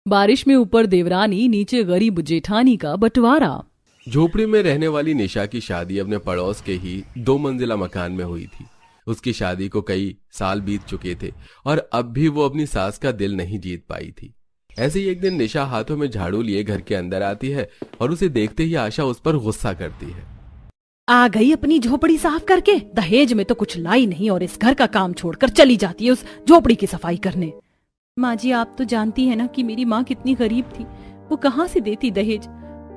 बारिश में ऊपर देवरानी, नीचे गरीब जेठानी का बंटवारा। झोपड़ी में रहने वाली निशा की शादी अपने पड़ोस के ही 2 मंजिला मकान में हुई थी। उसकी शादी को कई साल बीत चुके थे और अब भी वो अपनी सास का दिल नहीं जीत पाई थी। ऐसे ही एक दिन निशा हाथों में झाड़ू लिए घर के अंदर आती है और उसे देखते ही आशा उस पर गुस्सा करती है। आ गई अपनी झोपड़ी साफ करके, दहेज में तो कुछ लाई नहीं और इस घर का काम छोड़कर चली जाती है उस झोपड़ी की सफाई करने। माँ जी, आप तो जानती है ना कि मेरी माँ कितनी गरीब थी, वो कहाँ से देती दहेज।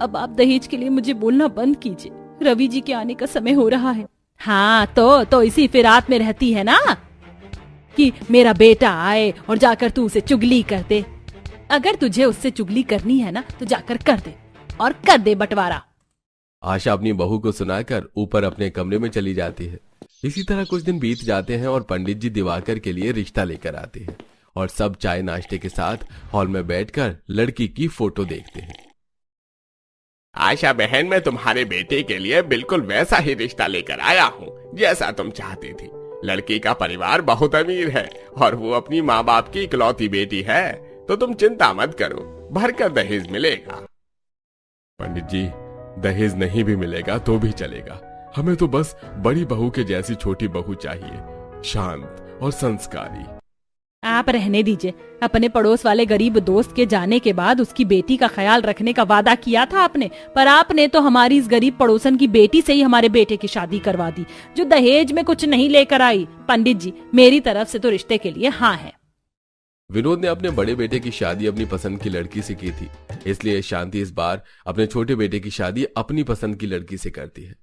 अब आप दहेज के लिए मुझे बोलना बंद कीजिए, रवि जी के आने का समय हो रहा है। हाँ तो इसी फिरात में रहती है ना कि मेरा बेटा आए और जाकर तू उसे चुगली कर दे। अगर तुझे उससे चुगली करनी है ना तो जाकर कर दे, और कर दे बंटवारा। आशा अपनी बहू को सुनाकर ऊपर अपने कमरे में चली जाती है। इसी तरह कुछ दिन बीत जाते हैं और पंडित जी दिवाकर के लिए रिश्ता लेकर आते हैं और सब चाय नाश्ते के साथ हॉल में बैठकर लड़की की फोटो देखते हैं। आशा बहन, मैं तुम्हारे बेटे के लिए बिल्कुल वैसा ही रिश्ता लेकर आया हूँ जैसा तुम चाहती थी। लड़की का परिवार बहुत अमीर है और वो अपनी माँ बाप की इकलौती बेटी है, तो तुम चिंता मत करो, भरकर दहेज मिलेगा। पंडित जी, दहेज नहीं भी मिलेगा तो भी चलेगा, हमें तो बस बड़ी बहू के जैसी छोटी बहू चाहिए, शांत और संस्कारी। आप रहने दीजिए। अपने पड़ोस वाले गरीब दोस्त के जाने के बाद उसकी बेटी का ख्याल रखने का वादा किया था आपने, पर आपने तो हमारी इस गरीब पड़ोसन की बेटी से ही हमारे बेटे की शादी करवा दी, जो दहेज में कुछ नहीं लेकर आई। पंडित जी, मेरी तरफ से तो रिश्ते के लिए हाँ है। विनोद ने अपने बड़े बेटे की शादी अपनी पसंद की लड़की से की थी, इसलिए शांति इस बार अपने छोटे बेटे की शादी अपनी पसंद की लड़की से करती है।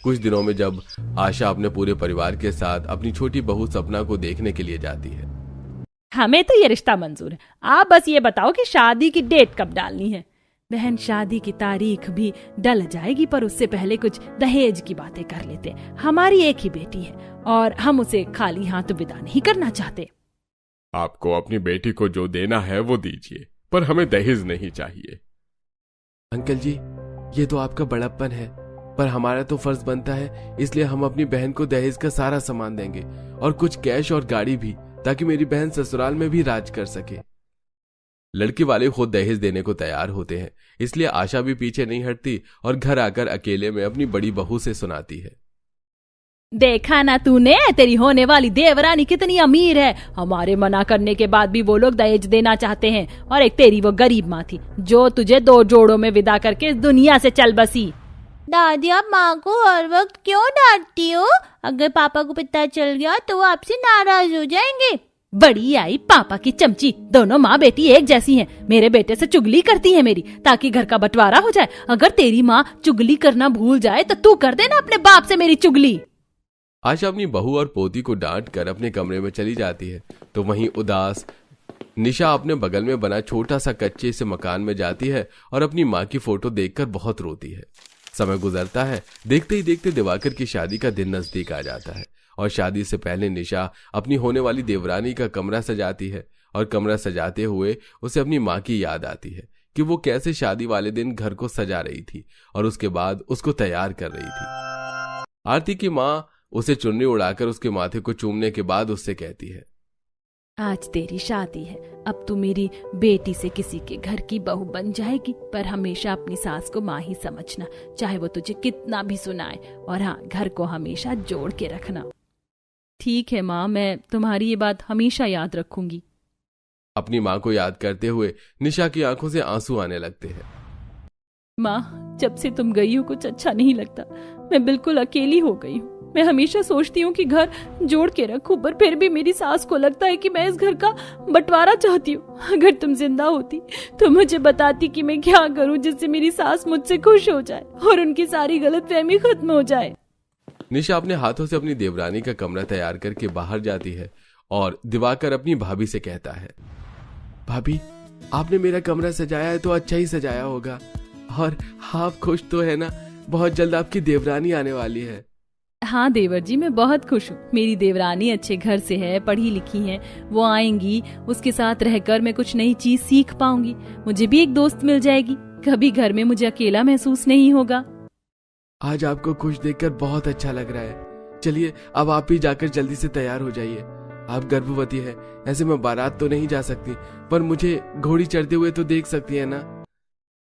कुछ दिनों में जब आशा अपने पूरे परिवार के साथ अपनी छोटी बहू सपना को देखने के लिए जाती है। हमें तो ये रिश्ता मंजूर है, आप बस ये बताओ कि शादी की डेट कब डालनी है। बहन, शादी की तारीख भी डल जाएगी, पर उससे पहले कुछ दहेज की बातें कर लेते। हमारी एक ही बेटी है और हम उसे खाली हाथ विदा नहीं करना चाहते। आपको अपनी बेटी को जो देना है वो दीजिए, पर हमें दहेज नहीं चाहिए। अंकल जी, ये तो आपका बड़प्पन है, पर हमारा तो फर्ज बनता है, इसलिए हम अपनी बहन को दहेज का सारा सामान देंगे और कुछ कैश और गाड़ी भी, ताकि मेरी बहन ससुराल में भी राज कर सके। लड़की वाले खुद दहेज देने को तैयार होते हैं, इसलिए आशा भी पीछे नहीं हटती और घर आकर अकेले में अपनी बड़ी बहू से सुनाती है। देखा ना तूने, तेरी होने वाली देवरानी कितनी अमीर है। हमारे मना करने के बाद भी वो लोग दहेज देना चाहते हैं, और एक तेरी वो गरीब माँ थी जो तुझे 2 जोड़ों में विदा करके इस दुनिया से चल बसी। दादी, आप माँ को हर वक्त क्यों डांटती हो? अगर पापा को पता चल गया तो वो आपसे नाराज हो जाएंगे। बड़ी आई पापा की चमची, दोनों माँ बेटी एक जैसी हैं। मेरे बेटे से चुगली करती है मेरी, ताकि घर का बंटवारा हो जाए। अगर तेरी माँ चुगली करना भूल जाए तो तू कर देना अपने बाप से मेरी चुगली। आशा अपनी बहू और पोती को डांट कर अपने कमरे में चली जाती है, तो वहीं उदास निशा अपने बगल में बना छोटा सा कच्चे से मकान में जाती है और अपनी माँ की फोटो देखकर बहुत रोती है। समय गुजरता है, देखते ही देखते दिवाकर की शादी का दिन नजदीक आ जाता है और शादी से पहले निशा अपनी होने वाली देवरानी का कमरा सजाती है और कमरा सजाते हुए उसे अपनी माँ की याद आती है कि वो कैसे शादी वाले दिन घर को सजा रही थी और उसके बाद उसको तैयार कर रही थी। आरती की माँ उसे चुन्नी उड़ाकर उसके माथे को चूमने के बाद उससे कहती है, आज तेरी शादी है, अब तू मेरी बेटी से किसी के घर की बहू बन जाएगी, पर हमेशा अपनी सास को माँ ही समझना, चाहे वो तुझे कितना भी सुनाए, और हाँ, घर को हमेशा जोड़ के रखना। ठीक है माँ, मैं तुम्हारी ये बात हमेशा याद रखूंगी। अपनी माँ को याद करते हुए निशा की आंखों से आंसू आने लगते हैं। माँ, जब से तुम गई हो कुछ अच्छा नहीं लगता। मैं बिल्कुल अकेली हो गई हूँ। मैं हमेशा सोचती हूँ कि घर जोड़ के रखूं, पर फिर भी मेरी सास को लगता है कि मैं इस घर का बंटवारा चाहती हूँ। अगर तुम जिंदा होती तो मुझे बताती कि मैं क्या करूँ जिससे मेरी सास मुझसे खुश हो जाए और उनकी सारी गलतफहमी खत्म हो जाए। निशा अपने हाथों से अपनी देवरानी का कमरा तैयार करके बाहर जाती है और दिवाकर अपनी भाभी से कहता है, भाभी, आपने मेरा कमरा सजाया है तो अच्छा ही सजाया होगा, और आप खुश तो है ना? बहुत जल्द आपकी देवरानी आने वाली है। हाँ देवर जी, मैं बहुत खुश हूँ। मेरी देवरानी अच्छे घर से है, पढ़ी लिखी है, वो आएंगी, उसके साथ रहकर मैं कुछ नई चीज सीख पाऊंगी। मुझे भी एक दोस्त मिल जाएगी, कभी घर में मुझे अकेला महसूस नहीं होगा। आज आपको खुश देखकर बहुत अच्छा लग रहा है। चलिए अब आप भी जाकर जल्दी से तैयार हो जाइए, आप गर्भवती है, ऐसे में बारात तो नहीं जा सकती, पर मुझे घोड़ी चढ़ते हुए तो देख सकती है ना।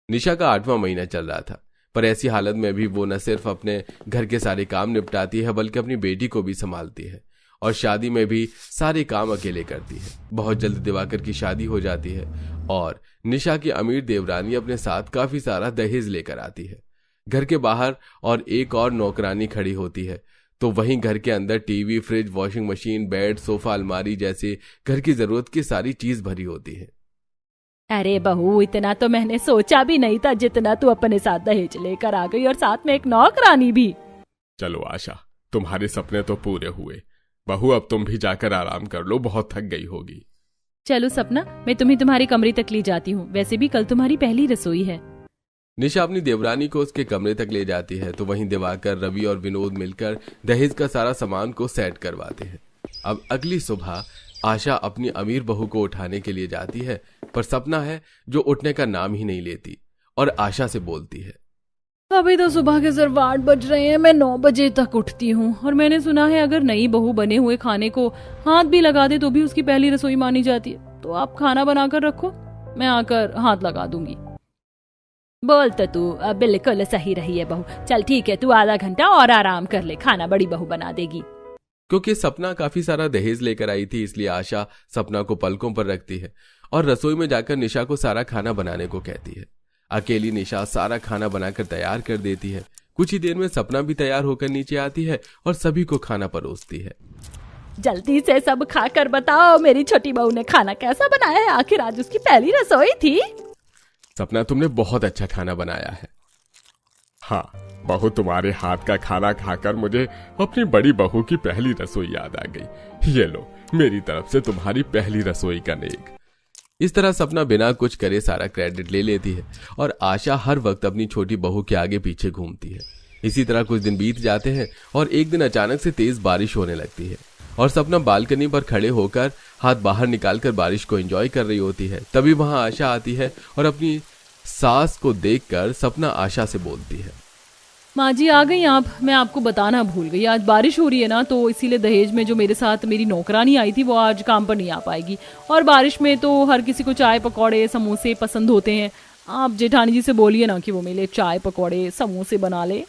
निशा का 8वां महीना चल रहा था, पर ऐसी हालत में भी वो न सिर्फ अपने घर के सारे काम निपटाती है बल्कि अपनी बेटी को भी संभालती है और शादी में भी सारे काम अकेले करती है। बहुत जल्द दिवाकर की शादी हो जाती है और निशा की अमीर देवरानी अपने साथ काफी सारा दहेज लेकर आती है। घर के बाहर और एक और नौकरानी खड़ी होती है, तो वहीं घर के अंदर TV, fridge, washing machine, bed, sofa, अलमारी जैसे घर की जरूरत की सारी चीज भरी होती है। अरे बहू, इतना तो मैंने सोचा भी नहीं था जितना तू अपने साथ दहेज लेकर आ गई, और साथ में एक नौकरानी भी। चलो आशा, तुम्हारे सपने तो पूरे हुए। बहू, अब तुम भी जाकर आराम कर लो, बहुत थक गई होगी। चलो सपना, मैं तुम्हें तुम्हारे कमरे तक ले जाती हूँ। वैसे भी कल तुम्हारी पहली रसोई है। निशा अपनी देवरानी को उसके कमरे तक ले जाती है, तो वहीं दिवाकर, रवि और विनोद मिलकर दहेज का सारा सामान को सेट करवाते हैं। अब अगली सुबह आशा अपनी अमीर बहू को उठाने के लिए जाती है, पर सपना है जो उठने का नाम ही नहीं लेती और आशा से बोलती है, अभी तो सुबह के सिर्फ 8 बज रहे हैं, मैं 9 बजे तक उठती हूँ। और मैंने सुना है अगर नई बहू बने हुए खाने को हाथ भी लगा दे तो भी उसकी पहली रसोई मानी जाती है। तो आप खाना बनाकर रखो, मैं आकर हाथ लगा दूंगी। बोल तो तू बिल्कुल सही रही है बहू। चल ठीक है, तू आधा घंटा और आराम कर ले, खाना बड़ी बहू बना देगी। क्योंकि सपना काफी सारा दहेज लेकर आई थी, इसलिए आशा सपना को पलकों पर रखती है और रसोई में जाकर निशा को सारा खाना बनाने को कहती है। अकेली निशा सारा खाना बनाकर तैयार कर देती है। कुछ ही देर में सपना भी तैयार होकर नीचे आती है और सभी को खाना परोसती है। जल्दी से सब खाकर बताओ मेरी छोटी बहू ने खाना कैसा बनाया है, आखिर आज उसकी पहली रसोई थी। सपना, तुमने बहुत अच्छा खाना बनाया है। हाँ बहू, तुम्हारे हाथ का खाना खाकर मुझे अपनी बड़ी बहू की पहली रसोई याद आ गई। ये लो, मेरी तरफ से तुम्हारी पहली रसोई का नेक। इस तरह सपना बिना कुछ करे सारा क्रेडिट ले लेती है और आशा हर वक्त अपनी छोटी बहू के आगे पीछे घूमती है। इसी तरह कुछ दिन बीत जाते हैं और एक दिन अचानक से तेज बारिश होने लगती है और सपना बालकनी पर खड़े होकर हाथ बाहर निकालकर बारिश को एंजॉय कर रही होती है। तभी वहां आशा आती है और अपनी सास को देखकर सपना आशा से बोलती है, माँ जी आ गई आप? मैं आपको बताना भूल गई, आज बारिश हो रही है ना, तो इसीलिए दहेज में जो मेरे साथ मेरी नौकरानी आई थी वो आज काम पर नहीं आ पाएगी। और बारिश में तो हर किसी को चाय पकौड़े समोसे पसंद होते हैं। आप जेठानी जी से बोलिए ना कि वो मेरे लिए चाय पकौड़े समोसे बना ले।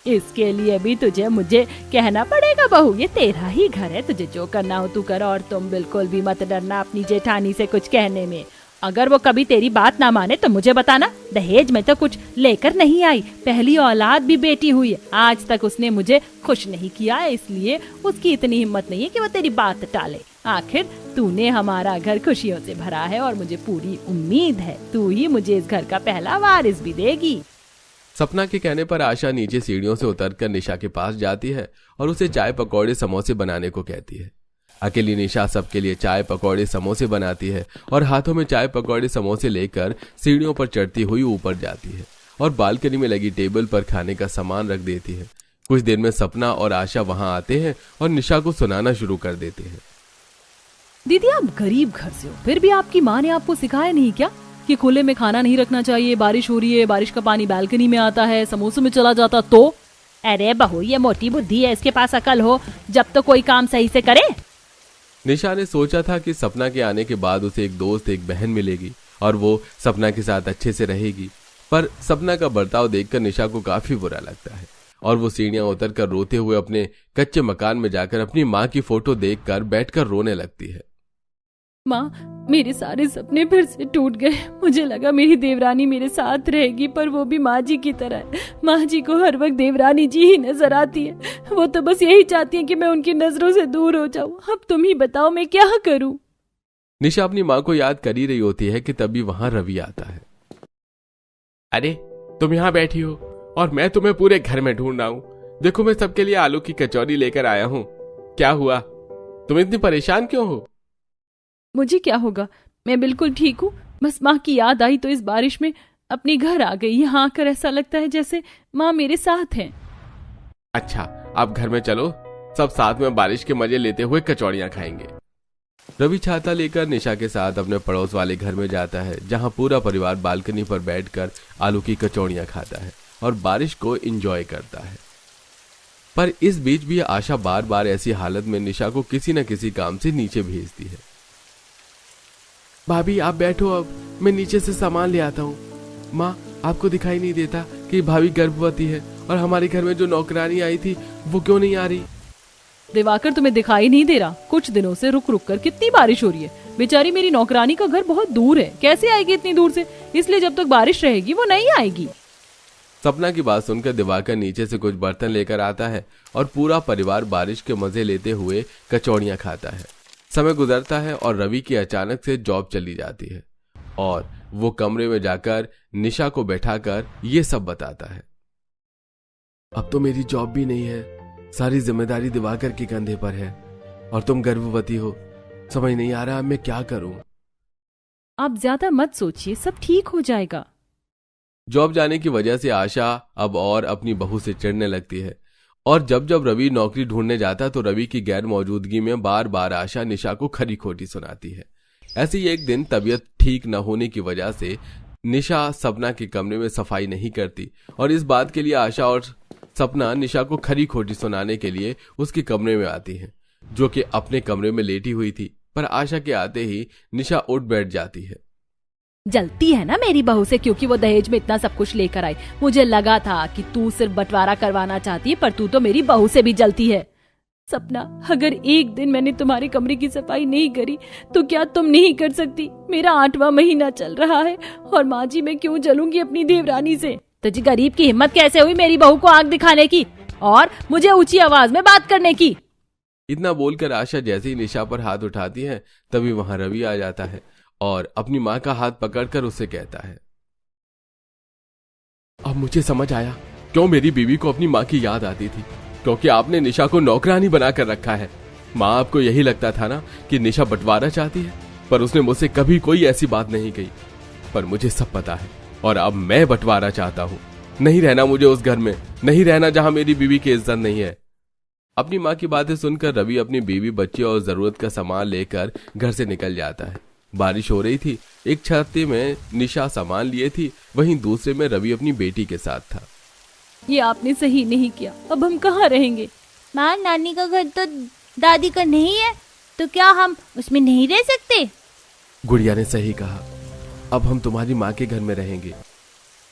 इसके लिए भी तुझे मुझे कहना पड़ेगा बहू, ये तेरा ही घर है, तुझे जो करना हो तू कर। और तुम बिल्कुल भी मत डरना अपनी जेठानी से कुछ कहने में। अगर वो कभी तेरी बात ना माने तो मुझे बताना। दहेज में तो कुछ लेकर नहीं आई, पहली औलाद भी बेटी हुई है। आज तक उसने मुझे खुश नहीं किया है, इसलिए उसकी इतनी हिम्मत नहीं है कि वो तेरी बात टाले। आखिर तूने हमारा घर खुशियों से भरा है और मुझे पूरी उम्मीद है तू ही मुझे इस घर का पहला वारिस भी देगी। सपना के कहने पर आशा नीचे सीढ़ियों से उतरकर निशा के पास जाती है और उसे चाय पकौड़े समोसे बनाने को कहती है। अकेली निशा सबके लिए चाय पकौड़े समोसे बनाती है और हाथों में चाय पकौड़े समोसे लेकर सीढ़ियों पर चढ़ती हुई ऊपर जाती है और बालकनी में लगी टेबल पर खाने का सामान रख देती है। कुछ देर में सपना और आशा वहां आते हैं और निशा को सुनाना शुरू कर देते हैं। दीदी आप गरीब घर से हो, फिर भी आपकी माँ ने आपको सिखाया नहीं क्या कि खुले में खाना नहीं रखना चाहिए, बारिश हो रही है, बारिश का पानी बालकनी में आता है, समोसों में चला जाता तो? अरे बहू, ये मोटी बुद्धि है, इसके पास अकल हो जब तो कोई काम सही से करे। निशा ने सोचा था कि सपना के आने के बाद उसे एक दोस्त, एक बहन मिलेगी और वो सपना के साथ अच्छे से रहेगी, पर सपना का बर्ताव देखकर निशा को काफी बुरा लगता है और वो सीढ़ियां उतरकर रोते हुए अपने कच्चे मकान में जाकर अपनी माँ की फोटो देखकर बैठकर रोने लगती है। माँ, मेरे सारे सपने फिर से टूट गए। मुझे लगा मेरी देवरानी मेरे साथ रहेगी, पर वो भी माँ जी की तरह है। माँ जी को हर वक्त देवरानी जी ही नजर आती है। वो तो बस यही चाहती है कि मैं उनकी नजरों से दूर हो जाऊं। अब तुम ही बताओ मैं क्या करूं? निशा अपनी माँ को याद कर ही रही होती है कि तभी वहां रवि आता है। अरे तुम यहाँ बैठी हो और मैं तुम्हें पूरे घर में ढूंढ रहा हूँ। देखो, मैं सबके लिए आलू की कचौरी लेकर आया हूँ। क्या हुआ, तुम इतनी परेशान क्यों हो? मुझे क्या होगा, मैं बिल्कुल ठीक हूँ। बस माँ की याद आई तो इस बारिश में अपने घर आ गई। यहाँ आकर ऐसा लगता है जैसे माँ मेरे साथ हैं। अच्छा, आप घर में चलो, सब साथ में बारिश के मजे लेते हुए कचौड़ियाँ खाएंगे। रवि छाता लेकर निशा के साथ अपने पड़ोस वाले घर में जाता है, जहाँ पूरा परिवार बालकनी पर बैठकर आलू की कचौड़ियाँ खाता है और बारिश को एंजॉय करता है। पर इस बीच भी आशा बार बार ऐसी हालत में निशा को किसी न किसी काम से नीचे भेजती है। भाभी आप बैठो, अब मैं नीचे से सामान ले आता हूँ। माँ आपको दिखाई नहीं देता कि भाभी गर्भवती है, और हमारे घर में जो नौकरानी आई थी वो क्यों नहीं आ रही? दिवाकर तुम्हें दिखाई नहीं दे रहा? कुछ दिनों से रुक रुक कर कितनी बारिश हो रही है। बेचारी मेरी नौकरानी का घर बहुत दूर है, कैसे आएगी इतनी दूर से? इसलिए जब तक बारिश रहेगी वो नहीं आएगी। सपना की बात सुनकर दिवाकर नीचे से कुछ बर्तन लेकर आता है और पूरा परिवार बारिश के मजे लेते हुए कचौड़ियां खाता है। समय गुजरता है और रवि की अचानक से जॉब चली जाती है और वो कमरे में जाकर निशा को बैठाकर ये सब बताता है। अब तो मेरी जॉब भी नहीं है, सारी जिम्मेदारी दिवाकर के कंधे पर है, और तुम गर्भवती हो। समझ नहीं आ रहा मैं क्या करूं। आप ज्यादा मत सोचिए, सब ठीक हो जाएगा। जॉब जाने की वजह से आशा अब और अपनी बहू से चिढ़ने लगती है, और जब जब रवि नौकरी ढूंढने जाता तो रवि की गैर मौजूदगी में बार बार आशा निशा को खरी खोटी सुनाती है। ऐसे ही एक दिन तबीयत ठीक न होने की वजह से निशा सपना के कमरे में सफाई नहीं करती, और इस बात के लिए आशा और सपना निशा को खरी खोटी सुनाने के लिए उसके कमरे में आती है, जो कि अपने कमरे में लेटी हुई थी। पर आशा के आते ही निशा उठ बैठ जाती है। जलती है ना मेरी बहू से, क्योंकि वो दहेज में इतना सब कुछ लेकर आई। मुझे लगा था कि तू सिर्फ बंटवारा करवाना चाहती है, पर तू तो मेरी बहू से भी जलती है। सपना, अगर एक दिन मैंने तुम्हारे कमरे की सफाई नहीं करी तो क्या तुम नहीं कर सकती? मेरा 8वां महीना चल रहा है, और माँ जी मैं क्यों जलूंगी अपनी देवरानी से? तुझे गरीब की हिम्मत कैसे हुई मेरी बहू को आंख दिखाने की और मुझे ऊंची आवाज में बात करने की? इतना बोलकर आशा जैसे ही निशा पर हाथ उठाती है तभी वहां रवि आ जाता है और अपनी माँ का हाथ पकड़कर उससे कहता है, अब मुझे समझ आया क्यों मेरी बीवी को अपनी माँ की याद आती थी, क्योंकि आपने निशा को नौकरानी बनाकर रखा है। माँ आपको यही लगता था ना कि निशा बंटवारा चाहती है, पर उसने मुझसे कभी कोई ऐसी बात नहीं कही। पर मुझे सब पता है, और अब मैं बंटवारा चाहता हूँ। नहीं रहना मुझे उस घर में, नहीं रहना जहां मेरी बीवी की इज्जत नहीं है। अपनी माँ की बातें सुनकर रवि अपनी बीवी, बच्चे और जरूरत का सामान लेकर घर से निकल जाता है। बारिश हो रही थी। एक छाते में निशा सामान लिए थी, वहीं दूसरे में रवि अपनी बेटी के साथ था। ये आपने सही नहीं किया, अब हम कहाँ रहेंगे? माँ, नानी का घर तो दादी का नहीं है, तो क्या हम उसमें नहीं रह सकते? गुड़िया ने सही कहा, अब हम तुम्हारी माँ के घर में रहेंगे।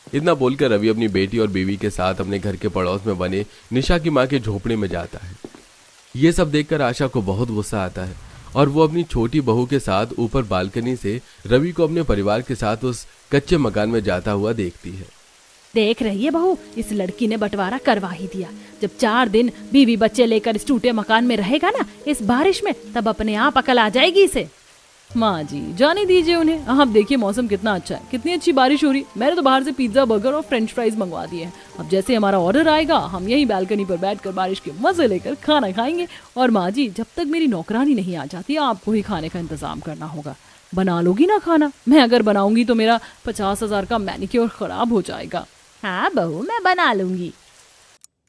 इतना बोलकर रवि अपनी बेटी और बीवी के साथ अपने घर के पड़ोस में बने निशा की माँ के झोपड़े में जाता है। ये सब देखकर आशा को बहुत गुस्सा आता है और वो अपनी छोटी बहू के साथ ऊपर बालकनी से रवि को अपने परिवार के साथ उस कच्चे मकान में जाता हुआ देखती है। देख रही है बहू, इस लड़की ने बंटवारा करवा ही दिया। जब 4 दिन बीवी बच्चे लेकर इस टूटे मकान में रहेगा ना इस बारिश में, तब अपने आप अकल आ जाएगी इसे। माँ जी जाने दीजिए उन्हें। आप देखिए मौसम कितना अच्छा है, कितनी अच्छी बारिश हो रही। मैंने तो बाहर से पिज्जा, बर्गर और फ्रेंच फ्राइज मंगवा दिए हैं। अब जैसे हमारा ऑर्डर आएगा हम यही बालकनी पर बैठकर बारिश के मजे लेकर खाना खाएंगे। और माँ जी, जब तक मेरी नौकरानी नहीं आ जाती आपको ही खाने का इंतजाम करना होगा। बना लोगी ना खाना? मैं अगर बनाऊंगी तो मेरा 50,000 का मैनिक्योर खराब हो जाएगा। हाँ बहू, मैं बना लूंगी।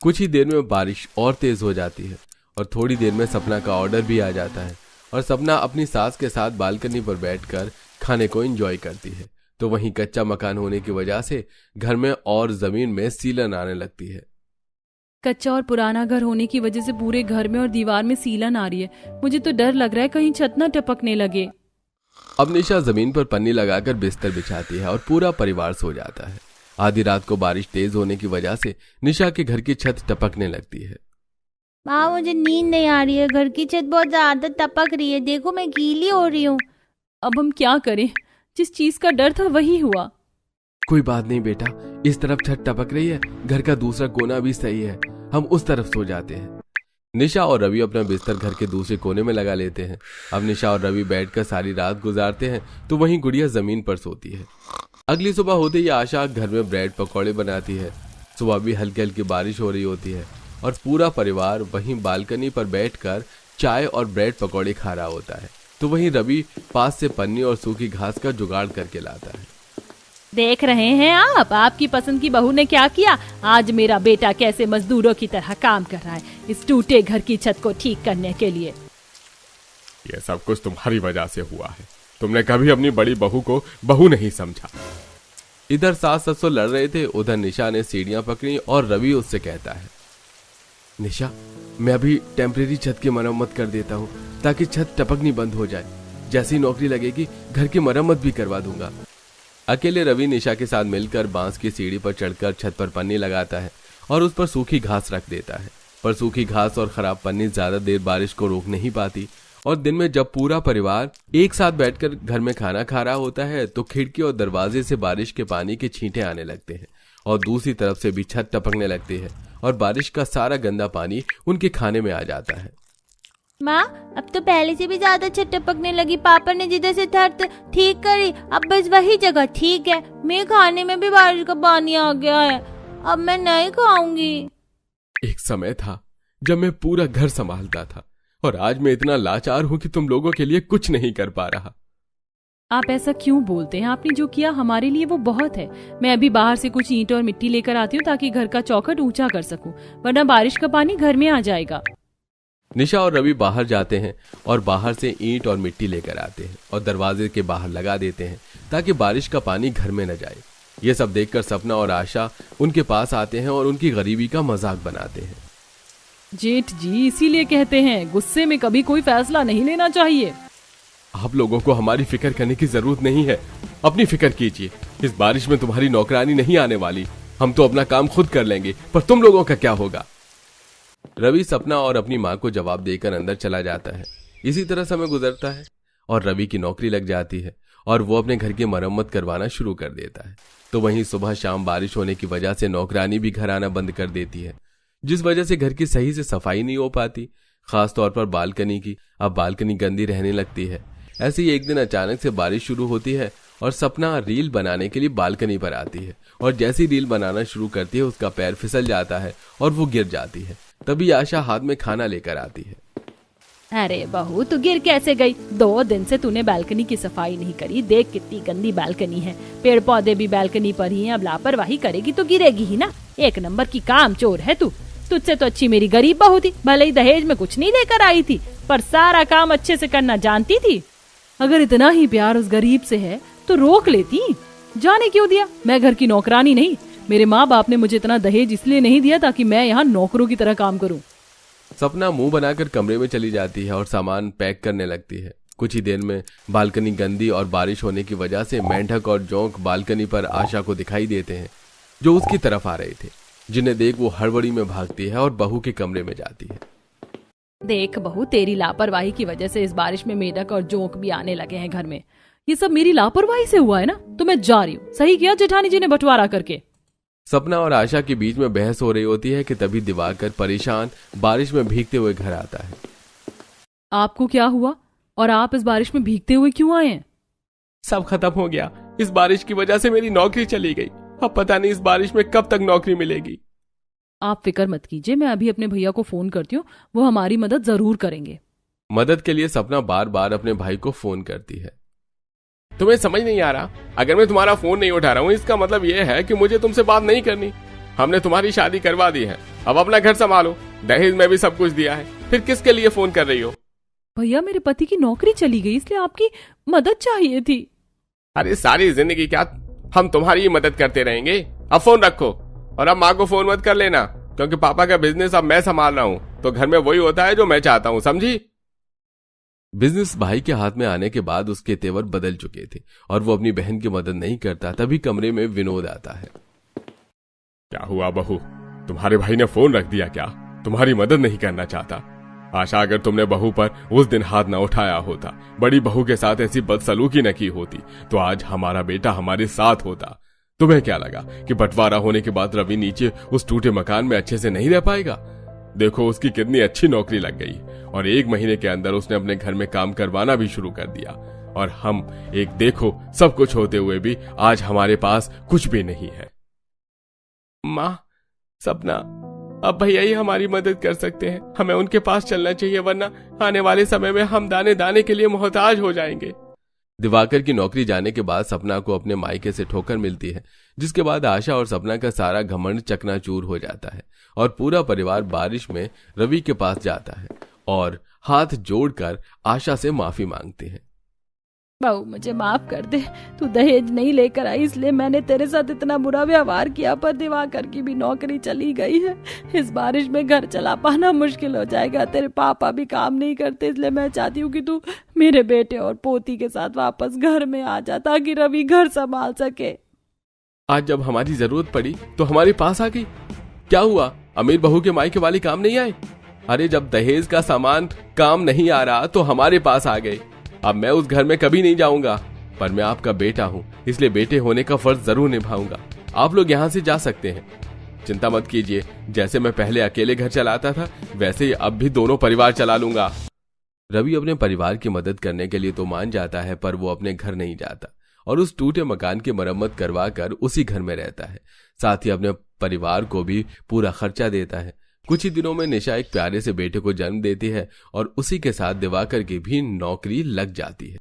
कुछ ही देर में बारिश और तेज हो जाती है और थोड़ी देर में सपना का ऑर्डर भी आ जाता है और सपना अपनी सास के साथ बालकनी पर बैठकर खाने को एंजॉय करती है। तो वहीं कच्चा मकान होने की वजह से घर में और जमीन में सीलन आने लगती है। कच्चा और पुराना घर होने की वजह से पूरे घर में और दीवार में सीलन आ रही है। मुझे तो डर लग रहा है कहीं छत न टपकने लगे। अब निशा जमीन पर पन्नी लगाकर बिस्तर बिछाती है और पूरा परिवार सो जाता है। आधी रात को बारिश तेज होने की वजह से निशा के घर की छत टपकने लगती है। माँ, मुझे नींद नहीं आ रही है, घर की छत बहुत ज्यादा टपक रही है, देखो मैं गीली हो रही हूँ। अब हम क्या करें? जिस चीज का डर था वही हुआ। कोई बात नहीं बेटा, इस तरफ छत टपक रही है, घर का दूसरा कोना भी सही है, हम उस तरफ सो जाते हैं। निशा और रवि अपना बिस्तर घर के दूसरे कोने में लगा लेते हैं। अब निशा और रवि बैठकर सारी रात गुजारते हैं तो वहीं गुड़िया जमीन पर सोती है। अगली सुबह होते ही आशा घर में ब्रेड पकौड़े बनाती है। सुबह भी हल्की हल्की बारिश हो रही होती है और पूरा परिवार वहीं बालकनी पर बैठकर चाय और ब्रेड पकौड़े खा रहा होता है। तो वहीं रवि पास से पन्नी और सूखी घास का जुगाड़ करके लाता है। देख रहे हैं आप, आपकी पसंद की बहू ने क्या किया। आज मेरा बेटा कैसे मजदूरों की तरह काम कर रहा है इस टूटे घर की छत को ठीक करने के लिए। ये सब कुछ तुम्हारी वजह से हुआ है। तुमने कभी अपनी बड़ी बहू को बहू नहीं समझा। इधर सास ससुर लड़ रहे थे, उधर निशा ने सीढ़ियां पकड़ी और रवि उससे कहता है, निशा, मैं अभी टेम्परेरी छत की मरम्मत कर देता हूँ ताकि छत टपकनी बंद हो जाए। जैसी नौकरी लगेगी घर की मरम्मत भी करवा दूंगा। अकेले रवि निशा के साथ मिलकर बांस की सीढ़ी पर चढ़कर छत पर पन्नी लगाता है और उस पर सूखी घास रख देता है। पर सूखी घास और खराब पन्नी ज्यादा देर बारिश को रोक नहीं पाती और दिन में जब पूरा परिवार एक साथ बैठकर घर में खाना खा रहा होता है तो खिड़की और दरवाजे से बारिश के पानी के छींटे आने लगते हैं और दूसरी तरफ से भी छत टपकने लगती है और बारिश का सारा गंदा पानी उनके खाने में आ जाता है। माँ, अब तो पहले से भी ज्यादा छत टपकने लगी। पापा ने जिधर से छत ठीक करी, अब बस वही जगह ठीक है। मेरे खाने में भी बारिश का पानी आ गया है, अब मैं नहीं खाऊंगी। एक समय था जब मैं पूरा घर संभालता था और आज मैं इतना लाचार हूं कि तुम लोगों के लिए कुछ नहीं कर पा रहा। आप ऐसा क्यों बोलते हैं? आपने जो किया हमारे लिए वो बहुत है। मैं अभी बाहर से कुछ ईंट और मिट्टी लेकर आती हूँ ताकि घर का चौखट ऊंचा कर सकूं, वरना बारिश का पानी घर में आ जाएगा। निशा और रवि बाहर जाते हैं और बाहर से ईंट और मिट्टी लेकर आते हैं और दरवाजे के बाहर लगा देते हैं ताकि बारिश का पानी घर में न जाए। ये सब देखकर सपना और आशा उनके पास आते हैं और उनकी गरीबी का मजाक बनाते हैं। जेठ जी, इसीलिए कहते हैं गुस्से में कभी कोई फैसला नहीं लेना चाहिए। आप लोगों को हमारी फिक्र करने की जरूरत नहीं है, अपनी फिक्र कीजिए। इस बारिश में तुम्हारी नौकरानी नहीं आने वाली, हम तो अपना काम खुद कर लेंगे, पर तुम लोगों का क्या होगा? रवि सपना और अपनी माँ को जवाब देकर अंदर चला जाता है। इसी तरह समय गुजरता है और रवि की नौकरी लग जाती है और वो अपने घर की मरम्मत करवाना शुरू कर देता है। तो वहीं सुबह शाम बारिश होने की वजह से नौकरानी भी घर आना बंद कर देती है, जिस वजह से घर की सही से सफाई नहीं हो पाती, खास तौर पर बालकनी की। अब बालकनी गंदी रहने लगती है। ऐसे ही एक दिन अचानक से बारिश शुरू होती है और सपना रील बनाने के लिए बालकनी पर आती है और जैसी रील बनाना शुरू करती है उसका पैर फिसल जाता है और वो गिर जाती है। तभी आशा हाथ में खाना लेकर आती है। अरे बहू, तू गिर कैसे गई? 2 दिन से तूने बालकनी की सफाई नहीं करी। देख कितनी गंदी बालकनी है, पेड़ पौधे भी बालकनी पर ही हैं। अब लापरवाही करेगी तो गिरेगी ही ना। एक नंबर की काम चोर है तू। तुझसे तो अच्छी मेरी गरीब बहू थी। भले ही दहेज में कुछ नहीं लेकर आई थी, पर सारा काम अच्छे से करना जानती थी। अगर इतना ही प्यार उस गरीब से है तो रोक लेती, जाने क्यों दिया? मैं घर की नौकरानी नहीं। मेरे माँ बाप ने मुझे इतना दहेज इसलिए नहीं दिया ताकि मैं यहाँ नौकरों की तरह काम करूं। सपना मुंह बनाकर कमरे में चली जाती है और सामान पैक करने लगती है। कुछ ही देर में बालकनी गंदी और बारिश होने की वजह से मेंढक और जोंक बालकनी पर आशा को दिखाई देते हैं, जो उसकी तरफ आ रहे थे, जिन्हें देख वो हड़बड़ी में भागती है और बहू के कमरे में जाती है। देख बहू, तेरी लापरवाही की वजह से इस बारिश में मेंढक और जोंक भी आने लगे हैं घर में। ये सब मेरी लापरवाही से हुआ है ना, तो मैं जा रही हूँ। सही किया जेठानी जी ने बंटवारा करके। सपना और आशा के बीच में बहस हो रही होती है कि तभी दिवाकर परेशान बारिश में भीगते हुए घर आता है। आपको क्या हुआ और आप इस बारिश में भीगते हुए क्यों आए हैं? सब खत्म हो गया। इस बारिश की वजह से मेरी नौकरी चली गई। अब पता नहीं इस बारिश में कब तक नौकरी मिलेगी। आप फिक्र मत कीजिए, मैं अभी अपने भैया को फोन करती हूँ, वो हमारी मदद जरूर करेंगे। मदद के लिए सपना बार बार अपने भाई को फोन करती है। तुम्हें समझ नहीं आ रहा? अगर मैं तुम्हारा फोन नहीं उठा रहा हूँ इसका मतलब यह है कि मुझे तुमसे बात नहीं करनी। हमने तुम्हारी शादी करवा दी है, अब अपना घर संभालो। दहेज में भी सब कुछ दिया है, फिर किसके लिए फोन कर रही हो? भैया, मेरे पति की नौकरी चली गई, इसलिए आपकी मदद चाहिए थी। अरे सारी जिंदगी क्या हम तुम्हारी ही मदद करते रहेंगे? अब फोन रखो और अब माँ को फोन मत कर लेना, क्योंकि पापा का बिजनेस अब मैं संभाल रहा हूँ, तो घर में वही होता है जो मैं चाहता हूँ, समझी? बिजनेस भाई के हाथ में आने के बाद उसके तेवर बदल चुके थे और वो अपनी बहन की मदद नहीं करता। तभी कमरे में विनोद आता है। क्या हुआ बहू, तुम्हारे भाई ने फोन रख दिया क्या? तुम्हारी मदद नहीं करना चाहता? आशा, अगर तुमने बहू पर उस दिन हाथ न उठाया होता, बड़ी बहू के साथ ऐसी बदसलूकी न की होती, तो आज हमारा बेटा हमारे साथ होता। तुम्हें क्या लगा कि बंटवारा होने के बाद रवि नीचे उस टूटे मकान में अच्छे से नहीं रह पाएगा? देखो उसकी कितनी अच्छी नौकरी लग गई और 1 महीने के अंदर उसने अपने घर में काम करवाना भी शुरू कर दिया। और हम एक देखो सब कुछ होते हुए भी आज हमारे पास कुछ भी नहीं है। माँ, सपना, अब भैया ही हमारी मदद कर सकते हैं। हमें उनके पास चलना चाहिए, वरना आने वाले समय में हम दाने दाने के लिए मोहताज हो जाएंगे। दिवाकर की नौकरी जाने के बाद सपना को अपने मायके से ठोकर मिलती है, जिसके बाद आशा और सपना का सारा घमंड चकनाचूर हो जाता है और पूरा परिवार बारिश में रवि के पास जाता है और हाथ जोड़कर आशा से माफी मांगते हैं। बहू मुझे माफ कर दे, तू दहेज नहीं लेकर आई इसलिए मैंने तेरे साथ इतना बुरा व्यवहार किया, पर दिवाकर की भी नौकरी चली गई है। इस बारिश में घर चला पाना मुश्किल हो जाएगा। तेरे पापा भी काम नहीं करते, इसलिए मैं चाहती हूँ कि तू मेरे बेटे और पोती के साथ वापस घर में आ जा ताकि रवि घर संभाल सके। आज जब हमारी जरूरत पड़ी तो हमारे पास आ गई। क्या हुआ, अमीर बहू के मायके वाले काम नहीं आए? अरे जब दहेज का सामान काम नहीं आ रहा तो हमारे पास आ गए। अब मैं उस घर में कभी नहीं जाऊंगा, पर मैं आपका बेटा हूं, इसलिए बेटे होने का फर्ज जरूर निभाऊंगा। आप लोग यहाँ से जा सकते हैं। चिंता मत कीजिए, जैसे मैं पहले अकेले घर चलाता था वैसे ही अब भी दोनों परिवार चला लूंगा। रवि अपने परिवार की मदद करने के लिए तो मान जाता है, पर वो अपने घर नहीं जाता और उस टूटे मकान की मरम्मत करवा कर उसी घर में रहता है। साथ ही अपने परिवार को भी पूरा खर्चा देता है। कुछ ही दिनों में निशा एक प्यारे से बेटे को जन्म देती है और उसी के साथ दिवाकर की भी नौकरी लग जाती है।